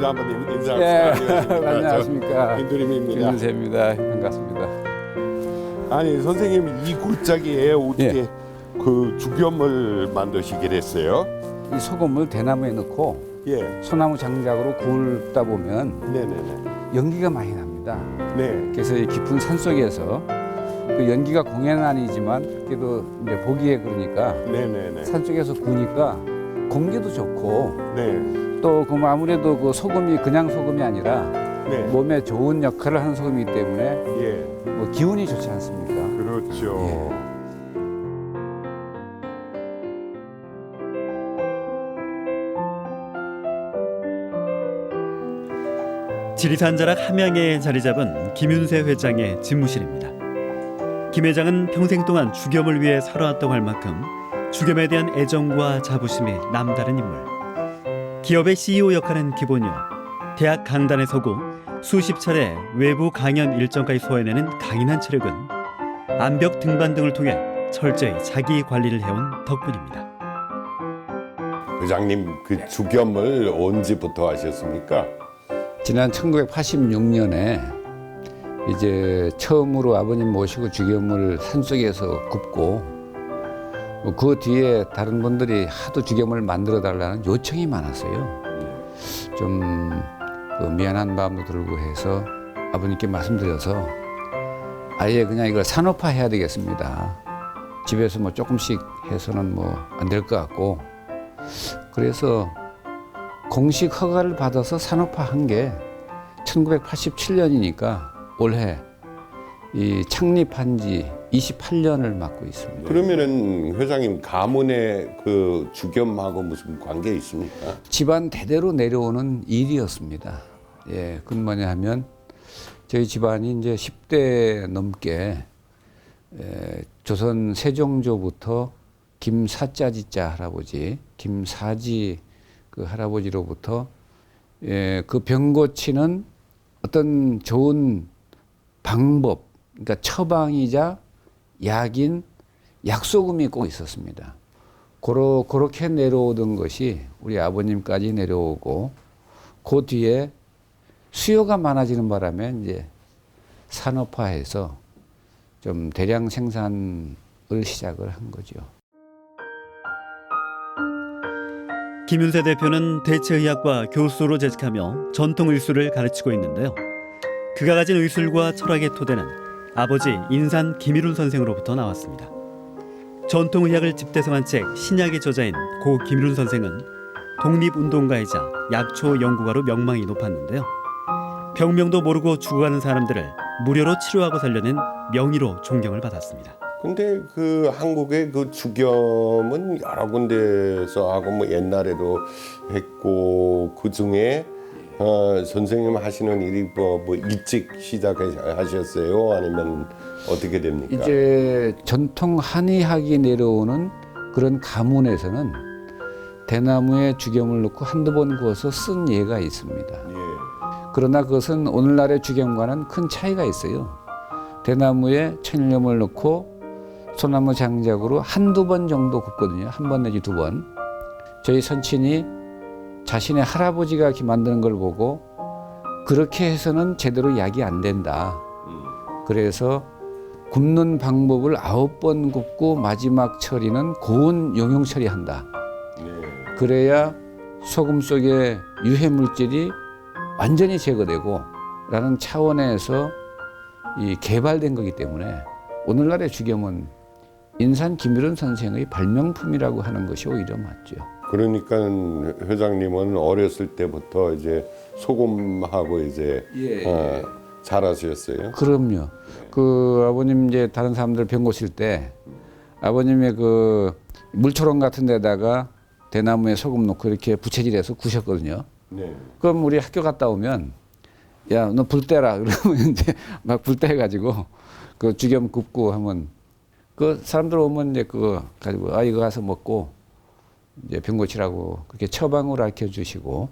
인사 한번 인사. 예, 안녕하십니까. 김두림입니다. 김윤세입니다. 반갑습니다. 아니 선생님 이 골짜기에 어떻게 그 죽염을 만드시게 됐어요? 이 소금을 대나무에 넣고 예. 소나무 장작으로 굽다 보면 네네네. 연기가 많이 납니다. 네. 그래서 이 깊은 산 속에서 그 연기가 공해는 아니지만 그래도 이제 보기에 그러니까 네네네. 산 쪽에서 구니까 공기도 좋고 네. 또 그 아무래도 그 소금이 그냥 소금이 아니라 네. 몸에 좋은 역할을 하는 소금이기 때문에 예. 뭐 기운이 좋지 않습니까? 그렇죠. 예. 지리산 자락 함양에 자리 잡은 김윤세 회장의 집무실입니다. 김 회장은 평생 동안 죽염을 위해 살아왔다고 할 만큼 죽염에 대한 애정과 자부심이 남다른 인물. 기업의 CEO 역할은 기본이요. 대학 강단에 서고 수십 차례 외부 강연 일정까지 소화해내는 강인한 체력은 암벽 등반 등을 통해 철저히 자기 관리를 해온 덕분입니다. 회장님 그 죽염을 언제부터 하셨습니까? 지난 1986년에 이제 처음으로 아버님 모시고 죽염을 산속에서 굽고 그 뒤에 다른 분들이 하도 죽염을 만들어 달라는 요청이 많았어요. 좀 그 미안한 마음도 들고 해서 아버님께 말씀드려서 아예 그냥 이걸 산업화해야 되겠습니다. 집에서 뭐 조금씩 해서는 뭐 안 될 것 같고 그래서 공식 허가를 받아서 산업화한 게 1987년이니까 올해 이 창립한 지 28년을 맞고 있습니다. 그러면은 회장님 가문의 그 죽염하고 무슨 관계 있습니까? 집안 대대로 내려오는 일이었습니다. 예, 그건 뭐냐 하면 저희 집안이 이제 10대 넘게 조선 세종조부터 김사짜지자 할아버지, 김사지 그 할아버지로부터 그 병 고치는 어떤 좋은 방법, 그러니까 처방이자 약인 약소금이 꼭 있었습니다. 그렇게 내려오던 것이 우리 아버님까지 내려오고 그 뒤에 수요가 많아지는 바람에 이제 산업화해서 좀 대량 생산을 시작을 한 거죠. 김윤세 대표는 대체의학과 교수로 재직하며 전통의술을 가르치고 있는데요. 그가 가진 의술과 철학의 토대는 아버지 인산 김일훈 선생으로부터 나왔습니다. 전통의학을 집대성한 책 신약의 저자인 고 김일훈 선생은 독립운동가이자 약초 연구가로 명망이 높았는데요. 병명도 모르고 죽어가는 사람들을 무료로 치료하고 살려낸 명의로 존경을 받았습니다. 근데 그 한국의 그 죽염은 여러 군데서 하고 뭐 옛날에도 했고 그 중에 선생님 하시는 일이 뭐 일찍 시작하셨어요? 아니면 어떻게 됩니까? 이제 전통 한의학이 내려오는 그런 가문에서는 대나무에 죽염을 넣고 한두 번 구워서 쓴 예가 있습니다. 예. 그러나 그것은 오늘날의 죽염과는 큰 차이가 있어요. 대나무에 천일염을 넣고 소나무 장작으로 한두 번 정도 굽거든요. 한 번 내지 두 번. 저희 선친이 자신의 할아버지가 이렇게 만드는 걸 보고 그렇게 해서는 제대로 약이 안 된다. 그래서 굽는 방법을 9번 굽고 마지막 처리는 고온 용용 처리한다. 네. 그래야 소금 속의 유해 물질이 완전히 제거되고 라는 차원에서 이 개발된 거기 때문에 오늘날의 죽염은 인산 김일훈 선생의 발명품이라고 하는 것이 오히려 맞죠. 그러니까 회장님은 어렸을 때부터 이제 소금하고 이제 자라셨어요. 그럼요. 그 아버님 이제 다른 사람들 병 고칠 때 아버님의 그 물초롱 같은 데다가 대나무에 소금 넣고 이렇게 부채질해서 구셨거든요. 네. 그럼 우리 학교 갔다 오면 야, 너 불 떼라. 그러면 이제 막 불 떼가지고 그 죽염 굽고 하면 그 사람들 오면 이제 그거 가지고 아, 이거 가서 먹고 이제 병 고치라고 그렇게 처방을 알려 주시고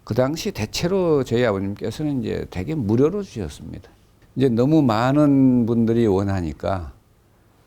그 당시 대체로 저희 아버님께서는 이제 되게 무료로 주셨습니다. 이제 너무 많은 분들이 원하니까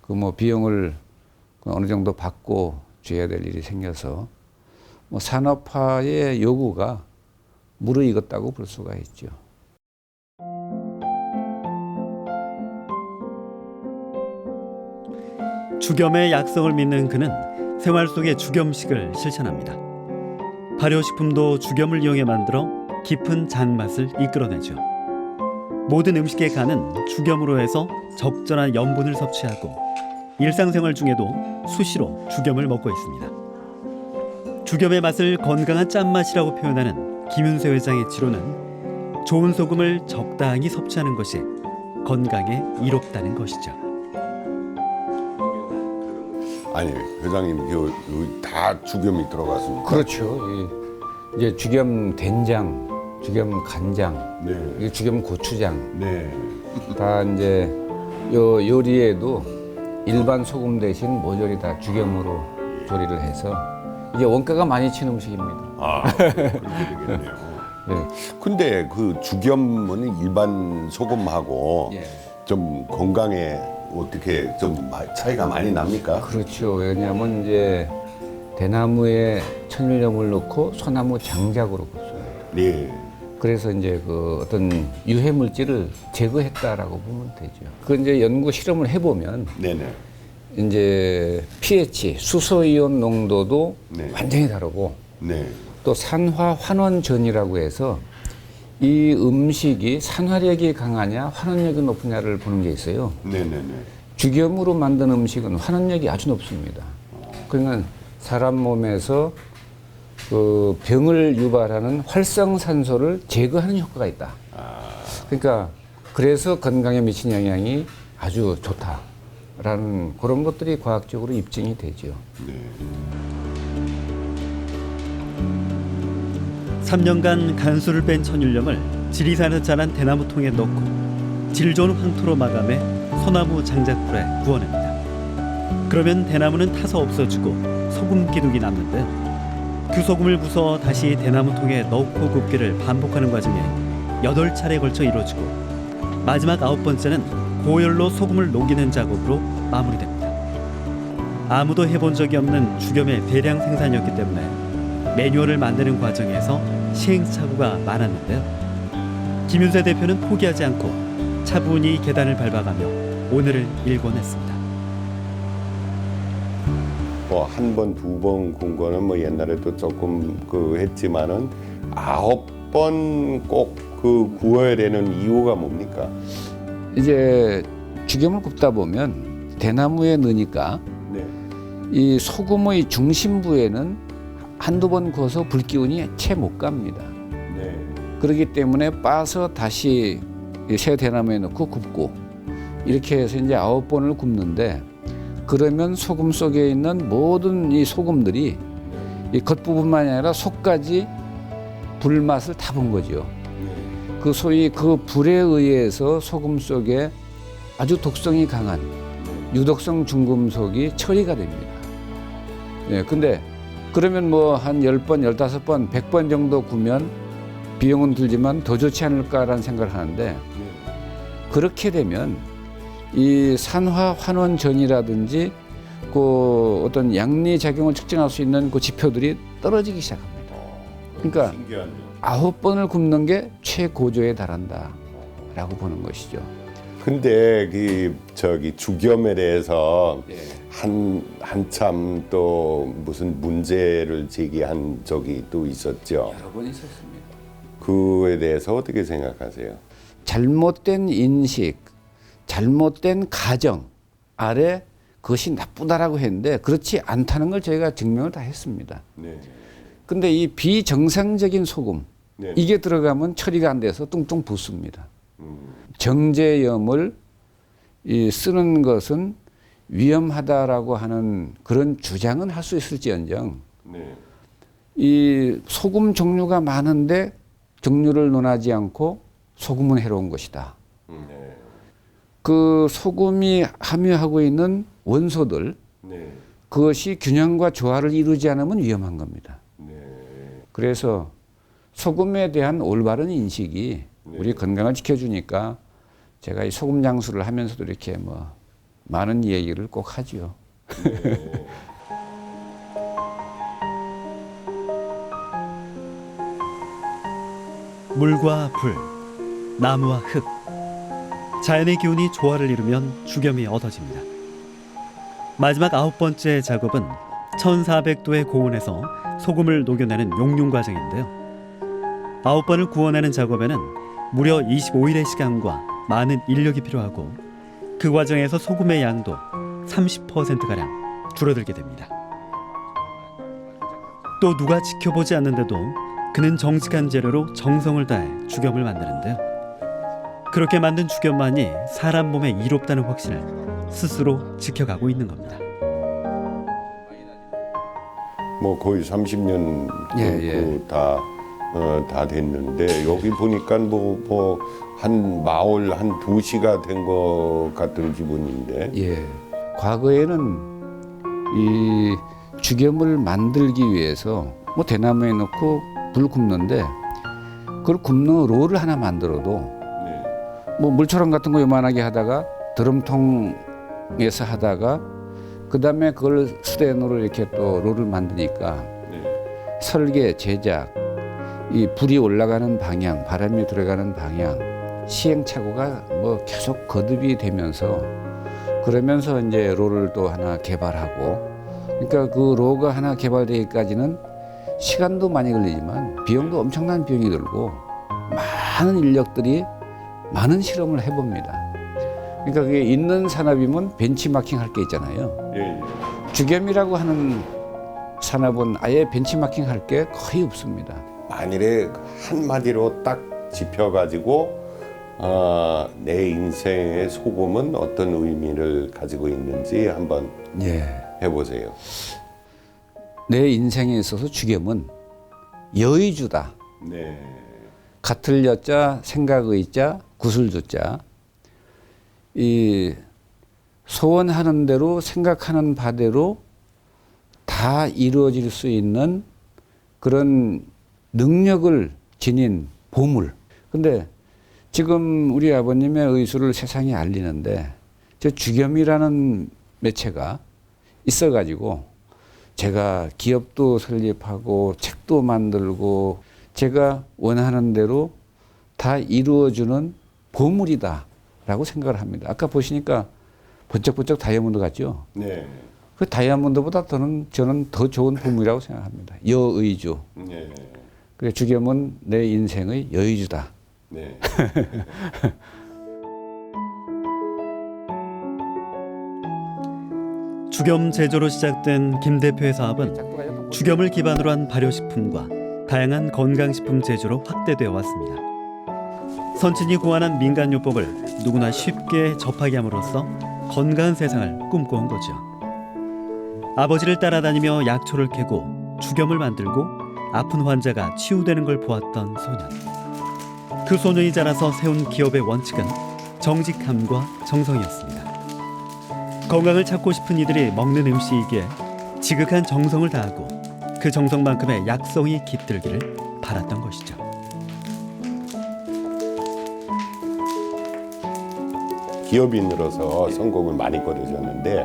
그 뭐 비용을 어느 정도 받고 줘야 될 일이 생겨서 뭐 산업화의 요구가 무르익었다고 볼 수가 있죠. 주겸의 약성을 믿는 그는 생활 속의 주겸식을 실천합니다. 발효식품도 주겸을 이용해 만들어 깊은 잔맛을 이끌어내죠. 모든 음식의 간은 주겸으로 해서 적절한 염분을 섭취하고 일상생활 중에도 수시로 주겸을 먹고 있습니다. 주겸의 맛을 건강한 짠맛이라고 표현하는 김윤세 회장의 지로는 좋은 소금을 적당히 섭취하는 것이 건강에 이롭다는 것이죠. 아니 회장님 다 주겸이 들어갔습니다. 그렇죠. 이제 주겸 된장, 주겸 간장, 네. 이게 주겸 고추장 네. 다 이제 요 요리에도 일반 소금 대신 모조리 다 주겸으로 조리를 해서 이게 원가가 많이 친 음식입니다. 아 그렇게 되겠네요. 네. 근데 그 주겸은 일반 소금하고 예. 좀 건강에 어떻게 좀 차이가 많이 납니까? 그렇죠. 왜냐하면 이제 대나무에 천일염을 넣고 소나무 장작으로 굽습니다. 네. 그래서 이제 그 어떤 유해 물질을 제거했다라고 보면 되죠. 그 이제 연구 실험을 해보면 네네. 이제 pH 수소이온 농도도 네. 완전히 다르고 네. 또 산화 환원전이라고 해서 이 음식이 산화력이 강하냐 환원력이 높으냐를 보는 게 있어요. 네네네. 주겸으로 만든 음식은 환원력이 아주 높습니다. 그러니까 사람 몸에서 그 병을 유발하는 활성산소를 제거하는 효과가 있다. 그러니까 그래서 건강에 미친 영향이 아주 좋다라는 그런 것들이 과학적으로 입증이 되죠. 네. 3년간 간수를 뺀 천일염을 지리산에서 자란 대나무 통에 넣고 질 좋은 황토로 마감해 소나무 장작불에 구워냅니다. 그러면 대나무는 타서 없어지고 소금 기둥이 남는데요. 그 소금을 부숴 다시 대나무 통에 넣고 굽기를 반복하는 과정에 8차례에 걸쳐 이루어지고 마지막 9번째는 고열로 소금을 녹이는 작업으로 마무리됩니다. 아무도 해본 적이 없는 주겸의 대량 생산이었기 때문에 매뉴얼을 만드는 과정에서 시행착오가 많았는데요. 김윤세 대표는 포기하지 않고 차분히 계단을 밟아가며 오늘을 일궈냈습니다. 뭐 한 번, 두 번 군 거는 뭐 옛날에도 조금 그 했지만은 9번 꼭 그 구워야 되는 이유가 뭡니까? 이제 주겸을 굽다 보면 대나무에 넣으니까 네. 이 소금의 중심부에는 한두 번 구워서 불기운이 채 못 갑니다. 네. 그렇기 때문에 빻아서 다시 새 대나무에 넣고 굽고 이렇게 해서 이제 9번을 굽는데 그러면 소금 속에 있는 모든 이 소금들이 이 겉부분만이 아니라 속까지 불맛을 다 본 거죠. 그 소위 그 불에 의해서 소금 속에 아주 독성이 강한 유독성 중금속이 처리가 됩니다. 예, 근데 그러면 뭐 한 10번, 15번, 100번 정도 구면 비용은 들지만 더 좋지 않을까라는 생각을 하는데 그렇게 되면 이 산화 환원전이라든지 그 어떤 양리 작용을 측정할 수 있는 그 지표들이 떨어지기 시작합니다. 그러니까 신기하네요. 9번을 굽는 게 최고조에 달한다라고 보는 것이죠. 근데 그 저기 주겸에 대해서 예. 한참 또 무슨 문제를 제기한 적이 또 있었죠. 여러 번 있었습니다. 그에 대해서 어떻게 생각하세요? 잘못된 인식, 잘못된 가정 아래 그것이 나쁘다라고 했는데 그렇지 않다는 걸 저희가 증명을 다 했습니다. 네. 근데 이 비정상적인 소금 네. 이게 들어가면 처리가 안 돼서 뚱뚱 붓습니다. 정제염을 쓰는 것은 위험하다라고 하는 그런 주장은 할 수 있을지언정 네. 이 소금 종류가 많은데 종류를 논하지 않고 소금은 해로운 것이다. 네. 그 소금이 함유하고 있는 원소들 네. 그것이 균형과 조화를 이루지 않으면 위험한 겁니다. 네. 그래서 소금에 대한 올바른 인식이 우리 건강을 지켜주니까 제가 이 소금 장수를 하면서도 이렇게 뭐 많은 얘기를 꼭 하지요. 물과 불, 나무와 흙, 자연의 기운이 조화를 이루면 죽염이 얻어집니다. 마지막 9번째 작업은 1400도의 고온에서 소금을 녹여내는 용융 과정인데요. 9번을 구워내는 작업에는 무려 25일의 시간과 많은 인력이 필요하고 그 과정에서 소금의 양도 30%가량 줄어들게 됩니다. 또 누가 지켜보지 않는데도 그는 정직한 재료로 정성을 다해 죽염을 만드는데요. 그렇게 만든 죽염만이 사람 몸에 이롭다는 확신을 스스로 지켜가고 있는 겁니다. 뭐 거의 30년 다 됐는데 여기 보니까 뭐 한 마을 한 2시가 된 것 같은 기분인데. 예. 과거에는 이 죽염을 만들기 위해서 뭐 대나무에 넣고 불 굽는데 그걸 굽는 롤을 하나 만들어도 뭐 물초랑 같은 거 요만하게 하다가 드럼통에서 하다가 그 다음에 그걸 스테인으로 이렇게 또 롤을 만드니까 설계, 제작, 이 불이 올라가는 방향, 바람이 들어가는 방향, 시행착오가 뭐 계속 거듭이 되면서 그러면서 이제 롤을 또 하나 개발하고 그러니까 그 롤가 하나 개발되기까지는 시간도 많이 걸리지만 비용도 엄청난 비용이 들고 많은 인력들이 많은 실험을 해봅니다. 그러니까 그게 있는 산업이면 벤치마킹 할 게 있잖아요. 죽염이라고 하는 산업은 아예 벤치마킹 할 게 거의 없습니다. 만일에 한마디로 딱 짚어가지고 내 인생의 소금은 어떤 의미를 가지고 있는지 한번 해보세요. 내 인생에 있어서 죽염은 여의주다. 네. 같을 여자, 생각의 자, 구슬주자. 이 소원하는 대로 생각하는 바대로 다 이루어질 수 있는 그런 능력을 지닌 보물. 근데 지금 우리 아버님의 의술을 세상에 알리는데 저 죽염이라는 매체가 있어가지고 제가 기업도 설립하고 책도 만들고 제가 원하는 대로 다 이루어주는 보물이다라고 생각을 합니다. 아까 보시니까 번쩍번쩍 다이아몬드 같죠? 네. 그 다이아몬드보다 저는 더 좋은 보물이라고 생각합니다. 여의주. 네. 그래 죽염은 내 인생의 여의주다. 네. 죽염 제조로 시작된 김 대표의 사업은 죽염을 기반으로 한 발효식품과 다양한 건강식품 제조로 확대되어 왔습니다. 선친이 고안한 민간요법을 누구나 쉽게 접하게 함으로써 건강한 세상을 꿈꿔온 거죠. 아버지를 따라다니며 약초를 캐고 죽염을 만들고 아픈 환자가 치유되는 걸 보았던 소년. 그 소년이 자라서 세운 기업의 원칙은 정직함과 정성이었습니다. 건강을 찾고 싶은 이들이 먹는 음식이기에 지극한 정성을 다하고 그 정성만큼의 약성이 깃들기를 바랐던 것이죠. 기업인으로서 선곡을 많이 거두셨는데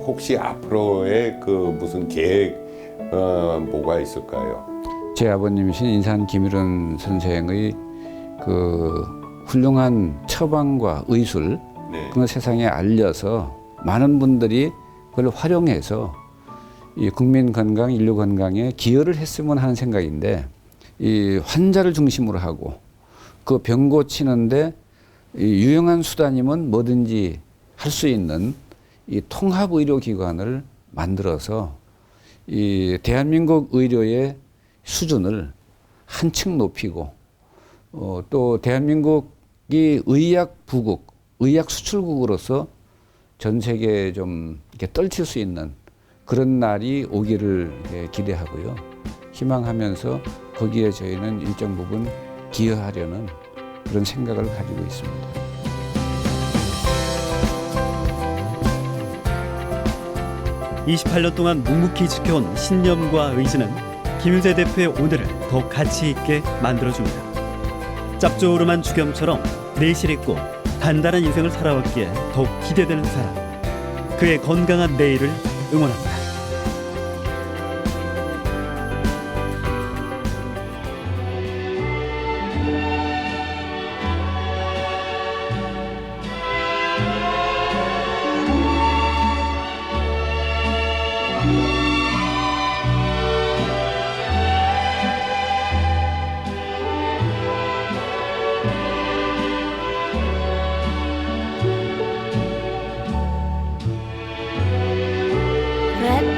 혹시 앞으로의 그 무슨 계획 뭐가 있을까요? 제 아버님이신 인산 김일원 선생의 그 훌륭한 처방과 의술 그걸 세상에 알려서 많은 분들이 그걸 활용해서 이 국민 건강, 인류 건강에 기여를 했으면 하는 생각인데 이 환자를 중심으로 하고 그 병 고치는데 이 유용한 수단이면 뭐든지 할 수 있는 이 통합 의료 기관을 만들어서 이 대한민국 의료의 수준을 한층 높이고 또 대한민국이 의약 부국, 의약 수출국으로서 전 세계에 좀 이렇게 떨칠 수 있는 그런 날이 오기를 기대하고요. 희망하면서 거기에 저희는 일정 부분 기여하려는 그런 생각을 가지고 있습니다. (28년) 동안 묵묵히 지켜온 신념과 의지는 김윤세 대표의 오늘을 더 가치 있게 만들어줍니다. 짭조름한 죽염처럼 내실 있고 단단한 인생을 살아왔기에 더욱 기대되는 사람, 그의 건강한 내일을 응원합니다. Red